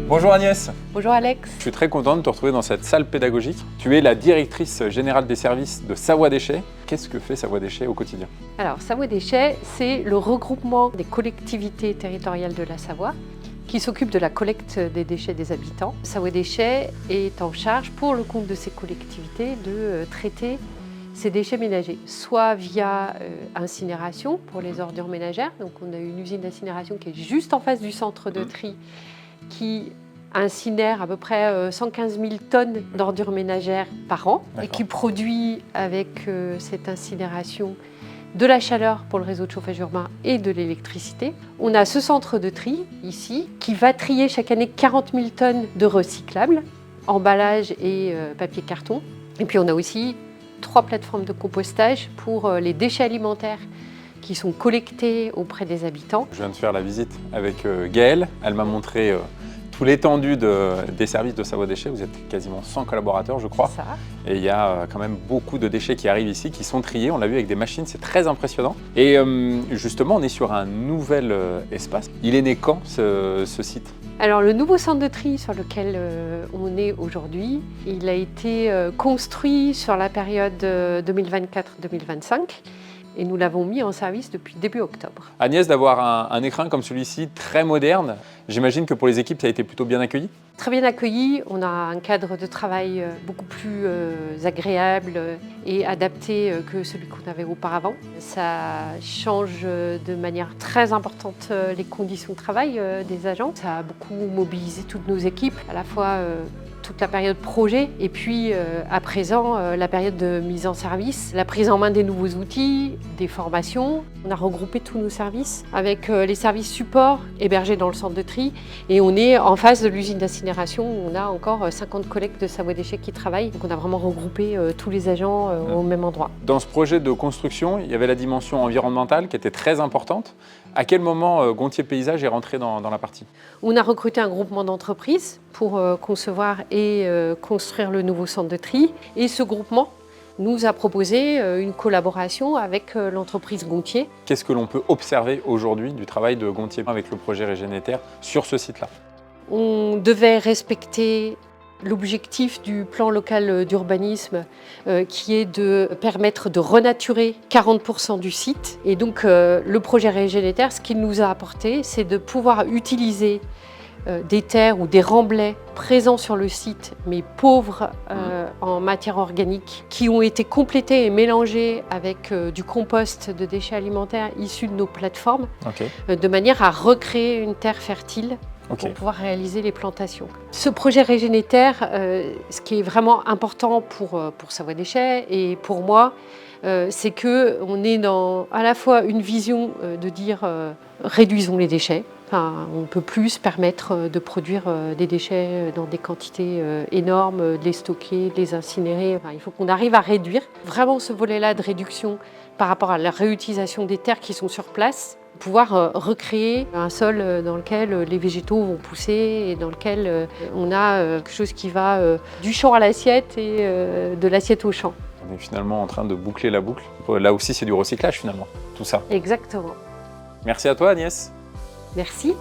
Bonjour Agnès. Bonjour Alex. Je suis très content de te retrouver dans cette salle pédagogique. Tu es la directrice générale des services de Savoie Déchets. Qu'est-ce que fait Savoie Déchets au quotidien? Alors Savoie Déchets, c'est le regroupement des collectivités territoriales de la Savoie qui s'occupe de la collecte des déchets des habitants. Savoie Déchets est en charge pour le compte de ces collectivités de traiter ces déchets ménagers, soit via incinération pour les ordures ménagères. Donc on a une usine d'incinération qui est juste en face du centre de tri qui incinère à peu près 115 000 tonnes d'ordures ménagères par an et qui produit avec cette incinération de la chaleur pour le réseau de chauffage urbain et de l'électricité. On a ce centre de tri ici qui va trier chaque année 40 000 tonnes de recyclables, emballages et papier carton. Et puis on a aussi 3 plateformes de compostage pour les déchets alimentaires qui sont collectés auprès des habitants. Je viens de faire la visite avec Gaëlle. Elle m'a montré tout l'étendue des services de Savoie Déchets. Vous êtes quasiment 100 collaborateurs, je crois. Ça. Et il y a quand même beaucoup de déchets qui arrivent ici, qui sont triés. On l'a vu avec des machines, c'est très impressionnant. Et justement, on est sur un nouvel espace. Il est né quand, ce site? Alors le nouveau centre de tri sur lequel on est aujourd'hui, il a été construit sur la période 2024-2025 et nous l'avons mis en service depuis début octobre. Agnès, d'avoir un écrin comme celui-ci, très moderne, j'imagine que pour les équipes, ça a été plutôt bien accueilli? Très bien accueilli, on a un cadre de travail beaucoup plus agréable et adapté que celui qu'on avait auparavant. Ça change de manière très importante les conditions de travail des agents. Ça a beaucoup mobilisé toutes nos équipes, à la fois toute la période projet et puis à présent la période de mise en service, la prise en main des nouveaux outils, des formations. On a regroupé tous nos services avec les services support hébergés dans le centre de tri et on est en face de l'usine d'incinération où on a encore 50 collègues de Savoie Déchets qui travaillent. Donc on a vraiment regroupé tous les agents au même endroit. Dans ce projet de construction, il y avait la dimension environnementale qui était très importante. À quel moment Gontier Paysage est rentré dans la partie? On a recruté un groupement d'entreprises pour concevoir et construire le nouveau centre de tri. Et ce groupement nous a proposé une collaboration avec l'entreprise Gontier. Qu'est-ce que l'on peut observer aujourd'hui du travail de Gontier avec le projet Régénéter sur ce site-là? On devait respecter l'objectif du plan local d'urbanisme qui est de permettre de renaturer 40% du site. Et donc le projet Régénéter, ce qu'il nous a apporté, c'est de pouvoir utiliser des terres ou des remblais présents sur le site, mais pauvres en matière organique, qui ont été complétés et mélangés avec du compost de déchets alimentaires issus de nos plateformes, de manière à recréer une terre fertile pour pouvoir réaliser les plantations. Ce projet Régénéter, ce qui est vraiment important pour Savoie Déchets et pour moi, c'est qu'on est dans à la fois une vision de dire réduisons les déchets. Enfin, on ne peut plus se permettre de produire des déchets dans des quantités énormes, de les stocker, de les incinérer. Enfin, il faut qu'on arrive à réduire vraiment ce volet-là de réduction par rapport à la réutilisation des terres qui sont sur place, pouvoir recréer un sol dans lequel les végétaux vont pousser et dans lequel on a quelque chose qui va du champ à l'assiette et de l'assiette au champ. On est finalement en train de boucler la boucle. Là aussi, c'est du recyclage finalement, tout ça. Exactement. Merci à toi Agnès. Merci.